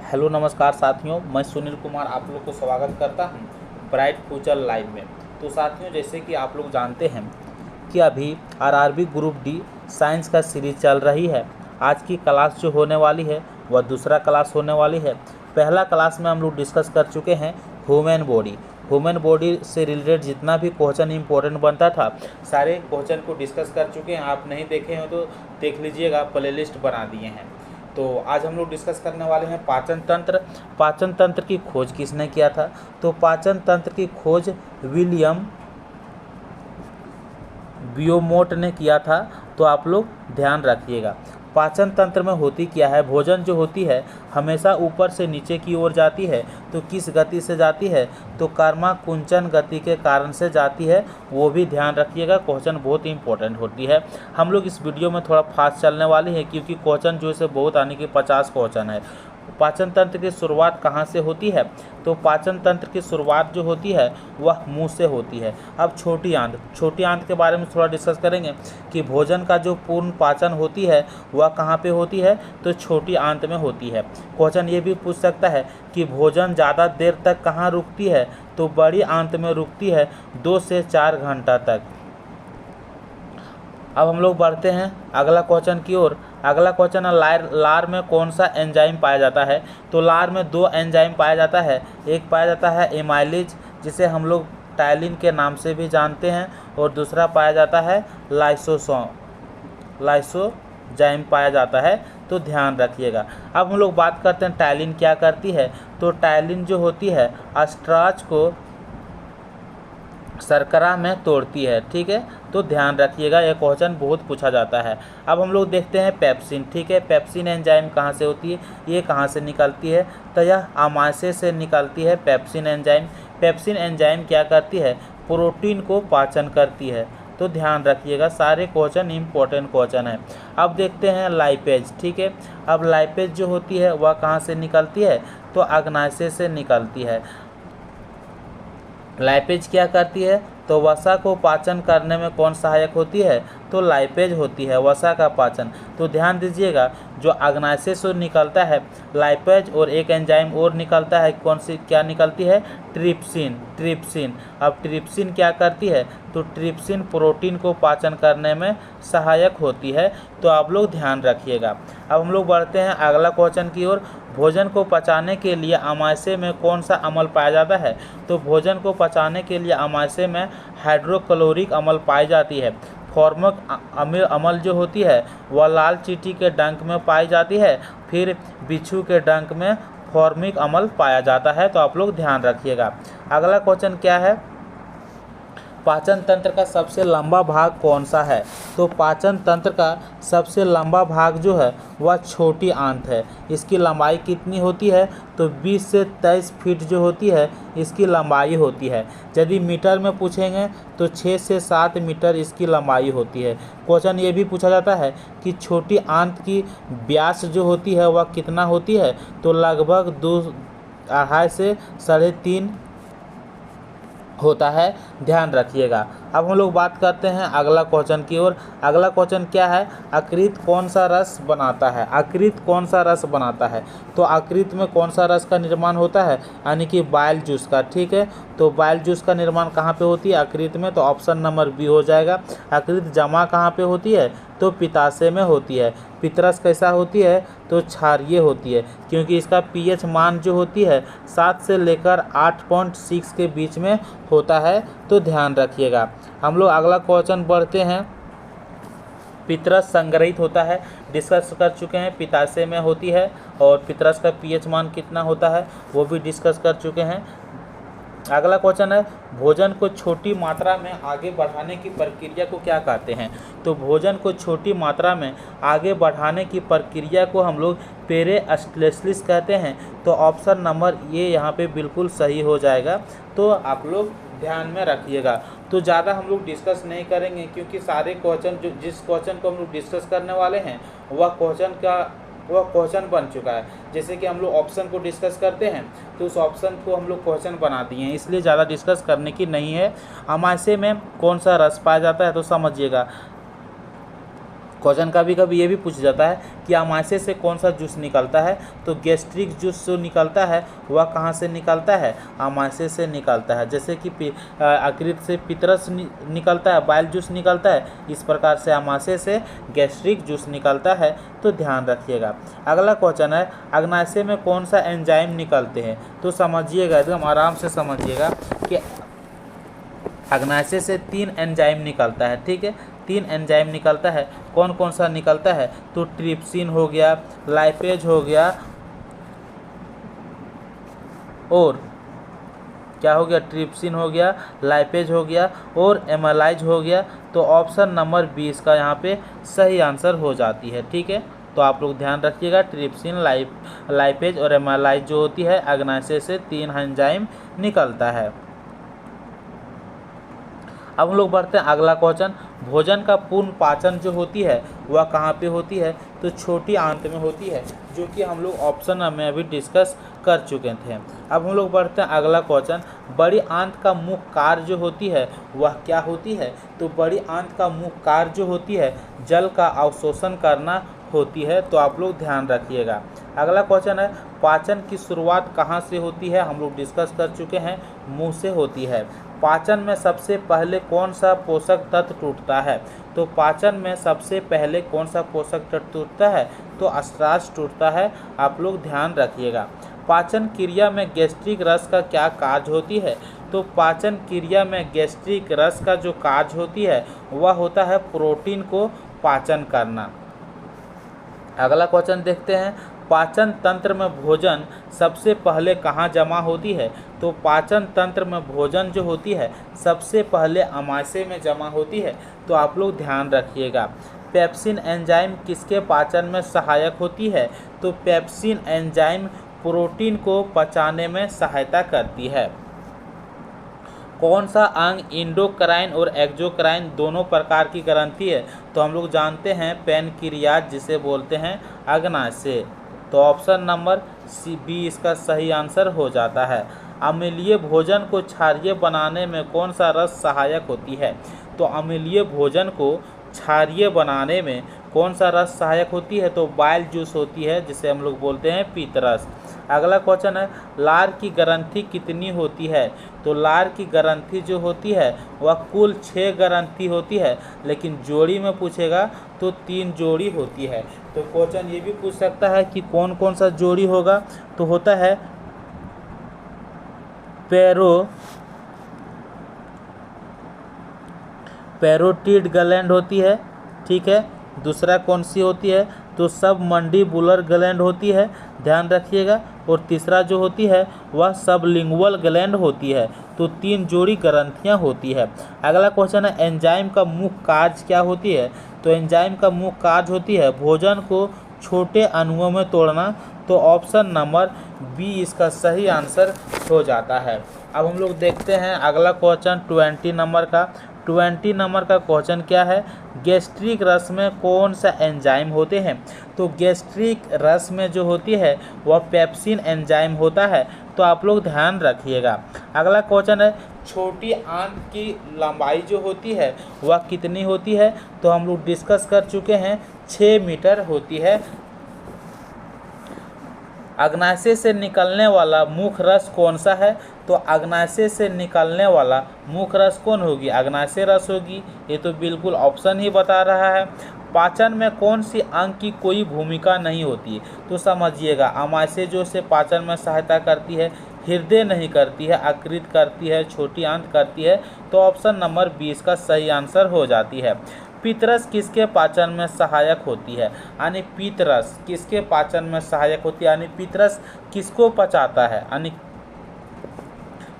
Hello नमस्कार साथियों, मैं सुनील कुमार आप लोग को स्वागत करता हूं ब्राइट फ्यूचर लाइव में। तो साथियों, जैसे कि आप लोग जानते हैं कि अभी आरआरबी ग्रुप डी साइंस का सीरीज चल रही है। आज की क्लास जो होने वाली है वह दूसरा क्लास होने वाली है। पहला क्लास में हम लोग डिस्कस कर चुके हैं ह्यूमन बॉडी से रिलेटेड जितना भी क्वेश्चन इंपॉर्टेंट बनता था सारे क्वेश्चन को डिस्कस कर चुके हैं। आप नहीं देखे हो तो देख लीजिएगा, प्लेलिस्ट बना दिए हैं। तो आज हम लोग डिस्कस करने वाले हैं पाचन तंत्र की खोज किसने किया था। तो पाचन तंत्र की खोज विलियम बियोमोट ने किया था। तो आप लोग ध्यान रखिएगा, पाचन तंत्र में होती क्या है। भोजन जो होती है हमेशा ऊपर से नीचे की ओर जाती है। तो किस गति से जाती है, तो कर्मा कुंचन गति के कारण से जाती है। वो भी ध्यान रखिएगा, क्वेश्चन बहुत इंपॉर्टेंट होती है। हम लोग इस वीडियो में थोड़ा फास्ट चलने वाली है क्योंकि क्वेश्चन जो है बहुत आने की 50 क्वेश्चन है। पाचन तंत्र की शुरुआत कहाँ से होती है, तो पाचन तंत्र की शुरुआत जो होती है वह मुंह से होती है। अब छोटी आंत के बारे में थोड़ा डिस्कस करेंगे कि भोजन का जो पूर्ण पाचन होती है वह कहाँ पे होती है, तो छोटी आंत में होती है। क्वेश्चन ये भी पूछ सकता है कि भोजन ज़्यादा देर तक कहाँ रुकती है, तो बड़ी आंत में रुकती है 2 से 4 घंटा तक। अब हम लोग बढ़ते हैं अगला क्वेश्चन की ओर। अगला क्वेश्चन है लार में कौन सा एंजाइम पाया जाता है। तो लार में 2 एंजाइम पाया जाता है। एक पाया जाता है एमाइलेज, जिसे हम लोग टाइलिन के नाम से भी जानते हैं, और दूसरा पाया जाता है लाइसोजाइम पाया जाता है। तो ध्यान रखिएगा। अब हम लोग बात करते हैं टाइलिन क्या करती है। तो टाइलिन जो होती है स्टार्च को शर्करा में तोड़ती है, ठीक है। तो ध्यान रखिएगा, यह क्वेश्चन बहुत पूछा जाता है। अब हम लोग देखते हैं पेप्सिन, ठीक है। पेप्सिन एंजाइम कहाँ से होती है, ये कहाँ से निकलती है, तो यह अमाशय से निकलती है पेप्सिन एंजाइम। पेप्सिन एंजाइम क्या करती है, प्रोटीन को पाचन करती है। तो ध्यान रखिएगा, सारे क्वेश्चन इंपॉर्टेंट क्वेश्चन है। अब देखते हैं लाइपेज, ठीक है। अब लाइपेज जो होती है वह कहाँ से निकलती है, तो अग्नाशय से निकलती है। लाइपेज क्या करती है, तो वसा को पाचन करने में कौन सहायक होती है, तो लाइपेज होती है वसा का पाचन। तो ध्यान दीजिएगा, जो अग्नाशय से निकलता है लाइपेज, और एक एंजाइम और निकलता है, कौन सी क्या निकलती है, ट्रिप्सिन। अब ट्रिप्सिन क्या करती है, तो ट्रिप्सिन प्रोटीन को पाचन करने में सहायक होती है। तो आप लोग ध्यान रखिएगा। अब हम लोग बढ़ते हैं अगला क्वेश्चन की ओर। भोजन को पचाने के लिए अमाशय में कौन सा अम्ल पाया जाता है, तो भोजन को पचाने के लिए अमाशय में हाइड्रोक्लोरिक अम्ल पाई जाती है। फॉर्मिक अम्ल जो होती है वह लाल चींटी के डंक में पाई जाती है, फिर बिच्छू के डंक में फॉर्मिक अम्ल पाया जाता है। तो आप लोग ध्यान रखिएगा। अगला क्वेश्चन क्या है, पाचन तंत्र का सबसे लंबा भाग कौन सा है। तो पाचन तंत्र का सबसे लंबा भाग जो है वह छोटी आंत है। इसकी लंबाई कितनी होती है, तो 20 से 23 फीट जो होती है इसकी लंबाई होती है। यदि मीटर में पूछेंगे तो 6 से 7 मीटर इसकी लंबाई होती है। क्वेश्चन ये भी पूछा जाता है कि छोटी आंत की व्यास जो होती है वह कितना होती है, तो लगभग 2.5 से 3.5 होता है। ध्यान रखिएगा। अब हम लोग बात करते हैं अगला क्वेश्चन की ओर। अगला क्वेश्चन क्या है, यकृत कौन सा रस बनाता है। यकृत कौन सा रस बनाता है, तो यकृत में कौन सा रस का निर्माण होता है, यानी कि बाइल जूस का, ठीक है। तो बाइल जूस का निर्माण कहाँ पे होती है, यकृत में। तो ऑप्शन नंबर बी हो जाएगा। यकृत जमा कहाँ पे होती है, तो पित्ताशय में होती है। पितरस कैसा होती है, तो क्षारीय होती है, क्योंकि इसका पीएच मान जो होती है 7 से लेकर 8.6 के बीच में होता है। तो ध्यान रखिएगा। हम लोग अगला क्वेश्चन बढ़ते हैं। पितरस संग्रहित होता है, डिस्कस कर चुके हैं, पित्ताशय में होती है, और पितरस का पीएच मान कितना होता है वो भी डिस्कस कर चुके हैं। अगला क्वेश्चन है, भोजन को छोटी मात्रा में आगे बढ़ाने की प्रक्रिया को क्या कहते हैं। तो भोजन को छोटी मात्रा में आगे बढ़ाने की प्रक्रिया को हम लोग पेरिस्टाल्सिस कहते हैं। तो ऑप्शन नंबर ये यहाँ पे बिल्कुल सही हो जाएगा। तो आप लोग ध्यान में रखिएगा। तो ज़्यादा हम लोग डिस्कस नहीं करेंगे क्योंकि सारे क्वेश्चन जिस क्वेश्चन को हम लोग डिस्कस करने वाले हैं वह क्वेश्चन बन चुका है। जैसे कि हम लोग ऑप्शन को डिस्कस करते हैं तो उस ऑप्शन को हम लोग क्वेश्चन बना दिए हैं, इसलिए ज़्यादा डिस्कस करने की नहीं है। अमाशय में कौन सा रस पाया जाता है, तो समझिएगा क्वेश्चन कभी कभी ये भी पूछा जाता है कि अमाशय से कौन सा जूस निकलता है, तो गैस्ट्रिक जूस जो निकलता है वह कहाँ से निकलता है, अमाशय से निकलता है। जैसे कि यकृत से पितरस निकलता है, बाइल जूस निकलता है, इस प्रकार से अमाशय से गैस्ट्रिक जूस निकलता है, तो ध्यान रखिएगा। अगला क्वेश्चन है अग्नाशय में कौन सा एंजाइम निकलते हैं, तो समझिएगा, एकदम आराम से समझिएगा कि अग्नाशय से 3 एंजाइम निकलता है। ठीक है, 3 एंजाइम निकलता है। कौन कौन सा निकलता है, तो ट्रिप्सिन हो गया, लाइपेज हो गया, और क्या हो गया, ट्रिप्सिन हो गया, लाइपेज हो गया और एमाइलाइज हो गया। तो ऑप्शन नंबर 20 का यहाँ पे सही आंसर हो जाती है। ठीक है, तो आप लोग ध्यान रखिएगा, ट्रिप्सिन, लाइपेज और एमाइलाइज जो होती है अग्नाशय से 3 एंजाइम निकलता है। अब हम लोग बढ़ते हैं अगला क्वेश्चन। भोजन का पूर्ण पाचन जो होती है वह कहाँ पे होती है, तो छोटी आंत में होती है, जो कि हम लोग ऑप्शन में अभी डिस्कस कर चुके थे। अब हम लोग बढ़ते हैं अगला क्वेश्चन। बड़ी आंत का मुख्य कार्य जो होती है वह क्या होती है, तो बड़ी आंत का मुख्य कार्य जो होती है जल का अवशोषण करना होती है। तो आप लोग ध्यान रखिएगा। अगला क्वेश्चन है पाचन की शुरुआत कहाँ से होती है, हम लोग डिस्कस कर चुके हैं, मुंह से होती है। पाचन में सबसे पहले कौन सा पोषक तत्व टूटता है, तो पाचन में सबसे पहले कौन सा पोषक तत्व टूटता है, तो स्टार्च टूटता है। आप लोग ध्यान रखिएगा। पाचन क्रिया में गैस्ट्रिक रस का क्या कार्य होती है, तो पाचन क्रिया में गैस्ट्रिक रस का जो कार्य होती है वह होता है प्रोटीन को पाचन करना। अगला क्वेश्चन देखते हैं। पाचन तंत्र में भोजन सबसे पहले कहाँ जमा होती है, तो पाचन तंत्र में भोजन जो होती है सबसे पहले अमाशय में जमा होती है। तो आप लोग ध्यान रखिएगा। पेप्सिन एंजाइम किसके पाचन में सहायक होती है, तो पेप्सिन एंजाइम प्रोटीन को पचाने में सहायता करती है। कौन सा अंग इंडोक्राइन और एक्सोक्राइन दोनों प्रकार की ग्रंथि है, तो हम लोग जानते हैं पैनक्रियाज जिसे बोलते हैं अग्नाशय। तो ऑप्शन नंबर बी इसका सही आंसर हो जाता है। अम्लीय भोजन को क्षारीय बनाने में कौन सा रस सहायक होती है, तो अम्लीय भोजन को क्षारीय बनाने में कौन सा रस सहायक होती है, तो बाइल जूस होती है, जिसे हम लोग बोलते हैं पीतरस। अगला क्वेश्चन है लार की ग्रंथि कितनी होती है, तो लार की ग्रंथि जो होती है वह कुल 6 ग्रंथि होती है, लेकिन जोड़ी में पूछेगा तो 3 जोड़ी होती है। तो क्वेश्चन ये भी पूछ सकता है कि कौन कौन सा जोड़ी होगा, तो होता है पैरोटिड ग्लैंड होती है। ठीक है, दूसरा कौन सी होती है, तो सब मंडिबुलर ग्लैंड होती है, ध्यान रखिएगा। और तीसरा जो होती है वह सबलिंगुअल ग्लैंड होती है। तो 3 जोड़ी ग्रंथियां होती है। अगला क्वेश्चन है एंजाइम का मुख्य कार्य क्या होती है, तो एंजाइम का मुख्य कार्य होती है भोजन को छोटे अणुओं में तोड़ना। तो ऑप्शन नंबर बी इसका सही आंसर हो जाता है। अब हम लोग देखते हैं अगला क्वेश्चन 20 नंबर का। 20 नंबर का क्वेश्चन क्या है, गैस्ट्रिक रस में कौन सा एंजाइम होते हैं, तो गैस्ट्रिक रस में जो होती है वह पेप्सिन एंजाइम होता है। तो आप लोग ध्यान रखिएगा। अगला क्वेश्चन है छोटी आंत की लंबाई जो होती है वह कितनी होती है, तो हम लोग डिस्कस कर चुके हैं 6 मीटर होती है। अग्नाशय से निकलने वाला मुख्य रस कौन सा है, तो अग्नाशय से निकलने वाला मुख्य रस कौन होगी, अग्नाशय रस होगी। ये तो बिल्कुल ऑप्शन ही बता रहा है। पाचन में कौन सी अंग की कोई भूमिका नहीं होती है, तो समझिएगा अमाशय जो से पाचन में सहायता करती है, हृदय नहीं करती है, यकृत करती है, छोटी आंत करती है। तो ऑप्शन नंबर 20 का सही आंसर हो जाती है। पीतरस किसके पाचन में सहायक होती है, यानी पीतरस किसके पाचन में सहायक होती है, यानी पीतरस किसको पचाता है, यानी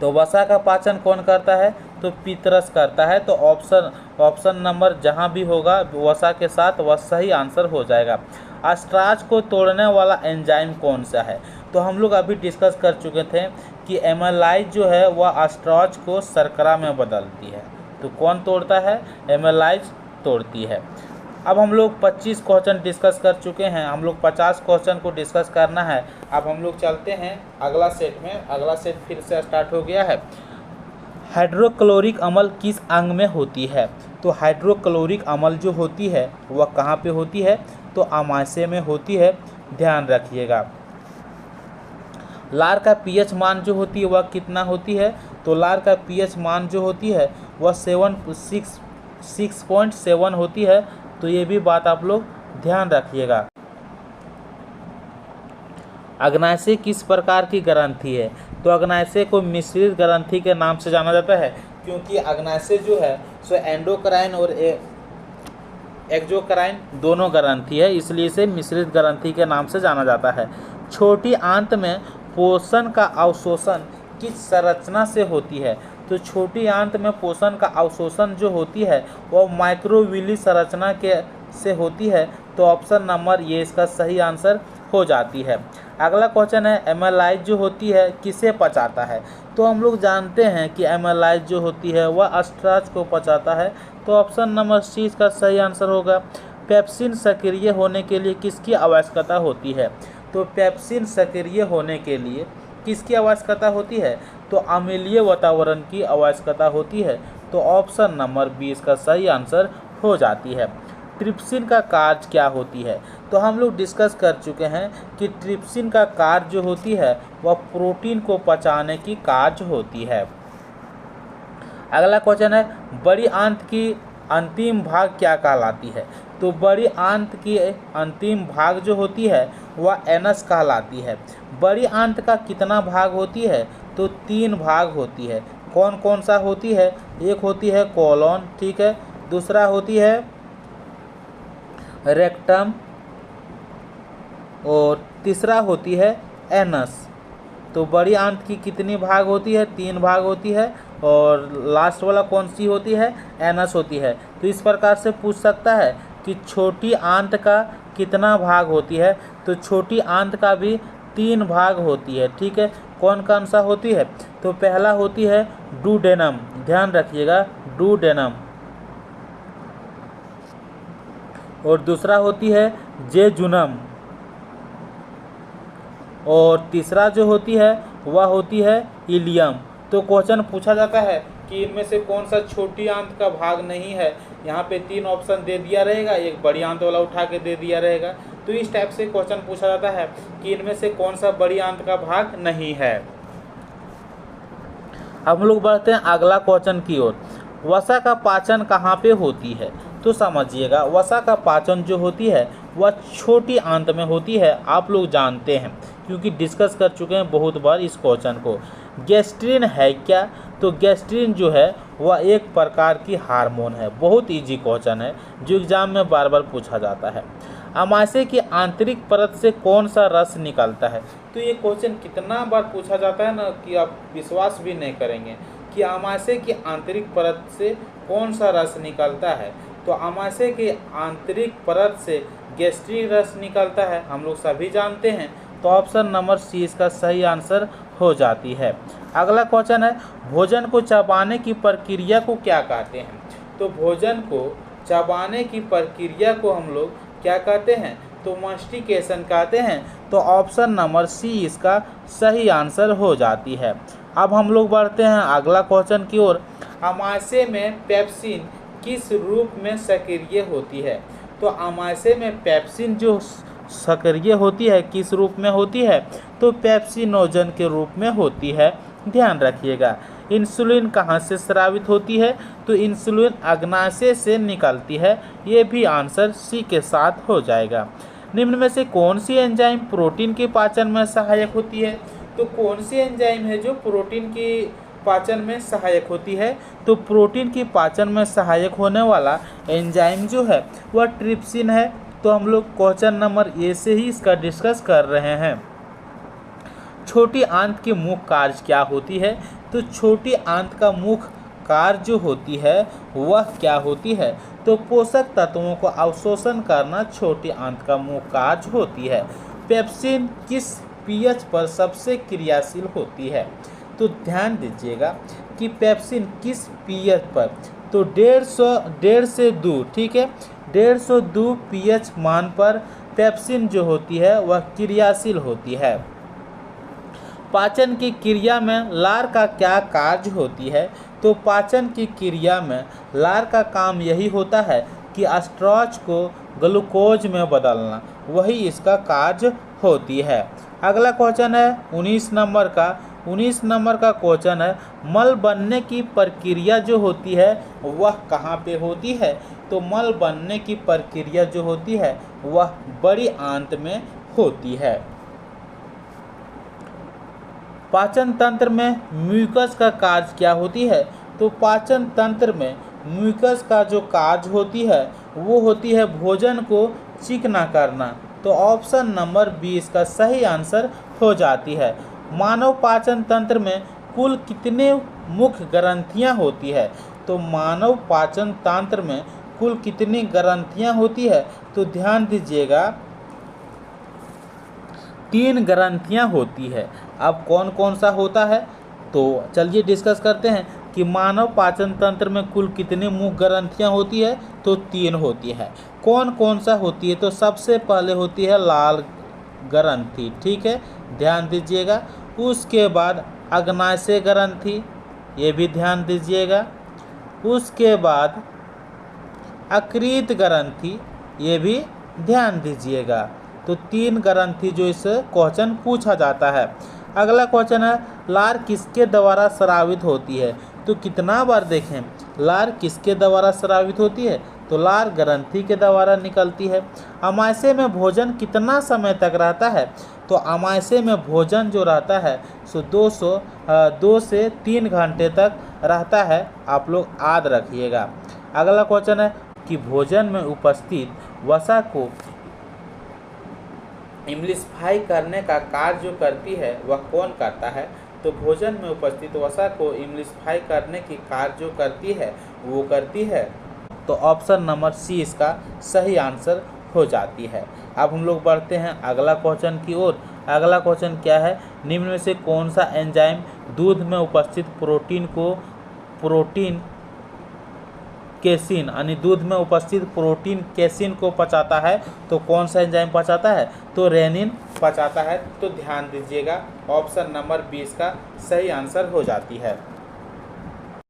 तो वसा का पाचन कौन करता है, तो पीतरस करता है। तो ऑप्शन नंबर जहां भी होगा वसा के साथ वह सही आंसर हो जाएगा। स्टार्च को तोड़ने वाला एंजाइम कौन सा है, तो हम लोग अभी डिस्कस कर चुके थे कि एमाइलाइज जो है वह स्टार्च को शर्करा में बदलती है। तो कौन तोड़ता है, एमाइलाइज तोड़ती है। अब हम लोग 25 क्वेश्चन डिस्कस कर चुके हैं, हम लोग 50 क्वेश्चन को डिस्कस करना है। अब हम लोग चलते हैं अगला सेट में। अगला सेट फिर से स्टार्ट हो गया है। हाइड्रोक्लोरिक अम्ल किस अंग में होती है, तो हाइड्रोक्लोरिक अम्ल जो होती है वह कहाँ पे होती है, तो अमाशय में होती है, ध्यान रखिएगा। लार का पीएच मान जो होती है वह कितना होती है, तो लार का पीएच मान जो होती है वह 6.7 होती है। तो ये भी बात आप लोग ध्यान रखिएगा। अग्नाशय किस प्रकार की ग्रंथि है, तो अग्नाशय को मिश्रित ग्रंथि के नाम से जाना जाता है, क्योंकि अग्नाशय जो है सो एंडोक्राइन और एक्सोक्राइन दोनों ग्रंथि है, इसलिए इसे मिश्रित ग्रंथि के नाम से जाना जाता है। छोटी आंत में पोषण का अवशोषण किस संरचना से होती है, तो छोटी आंत में पोषण का अवशोषण जो होती है वह माइक्रोविली संरचना के से होती है। तो ऑप्शन नंबर ये इसका सही आंसर हो जाती है। अगला क्वेश्चन है एमाइलाइज जो होती है किसे पचाता है, तो हम लोग जानते हैं कि एमाइलाइज जो होती है वह स्टार्च को पचाता है। तो ऑप्शन नंबर सी इसका सही आंसर होगा। पेप्सिन सक्रिय होने के लिए किसकी आवश्यकता होती है, तो पेप्सिन सक्रिय होने के लिए किसकी आवश्यकता होती है, तो अम्लीय वातावरण की आवश्यकता होती है। तो ऑप्शन नंबर बी इसका सही आंसर हो जाती है। ट्रिप्सिन का कार्य क्या होती है, तो हम लोग डिस्कस कर चुके हैं कि ट्रिप्सिन का कार्य जो होती है वह प्रोटीन को पचाने की कार्य होती है। अगला क्वेश्चन है बड़ी आंत की अंतिम भाग क्या कहलाती है, तो बड़ी आंत की अंतिम भाग जो होती है वह एनस कहलाती है। बड़ी आंत का कितना भाग होती है, तो 3 भाग होती है। कौन कौन सा होती है, एक होती है कोलोन, ठीक है, दूसरा होती है रेक्टम और तीसरा होती है एनस। तो बड़ी आंत की कितनी भाग होती है, 3 भाग होती है, और लास्ट वाला कौन सी होती है, एनस होती है। तो इस प्रकार से पूछ सकता है कि छोटी आंत का कितना भाग होती है, तो छोटी आंत का भी 3 भाग होती है, ठीक है। कौन कौन सा होती है, तो पहला होती है डुडेनम, ध्यान रखिएगा डुडेनम, और दूसरा होती है जेजुनम, और तीसरा जो होती है वह होती है इलियम। तो क्वेश्चन पूछा जाता है कि इनमें से कौन सा छोटी आंत का भाग नहीं है। यहाँ पे 3 ऑप्शन दे दिया रहेगा, एक बड़ी आंत वाला उठा के दे दिया रहेगा। तो इस टाइप से क्वेश्चन पूछा जाता है कि इनमें से कौन सा बड़ी आंत का भाग नहीं है। अब हम लोग बढ़ते हैं अगला क्वेश्चन की ओर। वसा का पाचन कहाँ पे होती है, तो समझिएगा वसा का पाचन जो होती है वह छोटी आंत में होती है। आप लोग जानते हैं क्योंकि डिस्कस कर चुके हैं बहुत बार इस क्वेश्चन को। गैस्ट्रिन है क्या, तो गैस्ट्रिन जो है वह एक प्रकार की हार्मोन है। बहुत इजी क्वेश्चन है जो एग्जाम में बार बार पूछा जाता है। अमाशय की आंतरिक परत से कौन सा रस निकलता है, तो ये क्वेश्चन कितना बार पूछा जाता है ना कि आप विश्वास भी नहीं करेंगे कि अमाशय की आंतरिक परत से कौन सा रस निकलता है। तो अमाशय की आंतरिक परत से गैस्ट्रिक रस निकलता है, हम लोग सभी जानते हैं। तो ऑप्शन नंबर सी इसका सही आंसर हो जाती है। अगला क्वेश्चन है भोजन को चबाने की प्रक्रिया को क्या कहते हैं, तो भोजन को चबाने की प्रक्रिया को हम लोग क्या कहते हैं, तो मास्टिकेशन कहते हैं। तो ऑप्शन नंबर सी इसका सही आंसर हो जाती है। अब हम लोग बढ़ते हैं अगला क्वेश्चन की ओर। अमाशय में पेप्सिन किस रूप में सक्रिय होती है, तो अमाशय में पेप्सिन जो सक्रिय होती है किस रूप में होती है, तो पेप्सिनोजन के रूप में होती है, ध्यान रखिएगा। इंसुलिन कहाँ से स्रावित होती है, तो इंसुलिन अग्नाशय से निकलती है, ये भी आंसर सी के साथ हो जाएगा। निम्न में से कौन सी एंजाइम प्रोटीन के पाचन में सहायक होती है, तो कौन सी एंजाइम है जो प्रोटीन की पाचन में सहायक होती है, तो प्रोटीन की पाचन में सहायक होने वाला एंजाइम जो है वह ट्रिप्सिन है। तो हम लोग क्वेश्चन नंबर ए से ही इसका डिस्कस कर रहे हैं। छोटी आंत की मुख्य कार्य क्या होती है, तो छोटी आंत का मुख्य कार्य जो होती है वह क्या होती है, तो पोषक तत्वों को अवशोषण करना छोटी आंत का मुख्य कार्य होती है। पेप्सिन किस पीएच पर सबसे क्रियाशील होती है, तो ध्यान दीजिएगा कि पेप्सिन किस पीएच पर, तो 150 से 2, ठीक है, 150 पीएच मान पर पेप्सिन जो होती है वह क्रियाशील होती है। पाचन की क्रिया में लार का क्या कार्य होती है, तो पाचन की क्रिया में लार का काम यही होता है कि स्टार्च को ग्लूकोज में बदलना, वही इसका कार्य होती है। अगला क्वेश्चन है 19 नंबर का। 19 नंबर का क्वेश्चन है मल बनने की प्रक्रिया जो होती है वह कहाँ पे होती है? तो मल बनने की प्रक्रिया जो होती है वह बड़ी आंत में होती है। पाचन तंत्र में म्यूकस का कार्य क्या होती है? तो पाचन तंत्र में म्यूकस का जो कार्य होती है वो होती है भोजन को चिकना करना। तो ऑप्शन नंबर 20 का सही आंसर हो जाती है। मानव पाचन तंत्र में कुल कितने मुख्य ग्रंथियां होती है? तो मानव पाचन तंत्र में कुल कितनी ग्रंथियां होती है? तो ध्यान दीजिएगा 3 ग्रंथियां होती है। अब कौन कौन सा होता है तो चलिए डिस्कस करते हैं कि मानव पाचन तंत्र में कुल कितनी मुख्य ग्रंथियां होती है? तो 3 होती है। कौन कौन सा होती है? तो सबसे पहले होती है लाल ग्रंथि, ठीक है, ध्यान दीजिएगा। उसके बाद अग्नाशय ग्रंथि, ये भी ध्यान दीजिएगा। उसके बाद अकृत ग्रंथि, ये भी ध्यान दीजिएगा। तो 3 ग्रंथि जो इस क्वेश्चन पूछा जाता है। अगला क्वेश्चन है लार किसके द्वारा स्रावित होती है? तो कितना बार देखें, लार किसके द्वारा स्रावित होती है? तो लार ग्रंथि के द्वारा निकलती है। अमाशय में भोजन कितना समय तक रहता है? तो अमाशय में भोजन जो रहता है सो 2 से 3 घंटे तक रहता है, आप लोग याद रखिएगा। अगला क्वेश्चन है कि भोजन में उपस्थित वसा को इम्लिसिफाई करने का कार्य जो करती है वह कौन करता है? तो भोजन में उपस्थित वसा को इम्लिसिफाई करने की कार्य जो करती है वो करती है, तो ऑप्शन नंबर सी इसका सही आंसर हो जाती है। अब हम लोग बढ़ते हैं अगला क्वेश्चन की ओर। अगला क्वेश्चन क्या है? निम्न में से कौन सा एंजाइम दूध में उपस्थित प्रोटीन केसिन यानी दूध में उपस्थित प्रोटीन केसिन को पचाता है? तो कौन सा एंजाइम पचाता है? तो रेनिन पचाता है। तो ध्यान दीजिएगा ऑप्शन नंबर 20 का सही आंसर हो जाती है।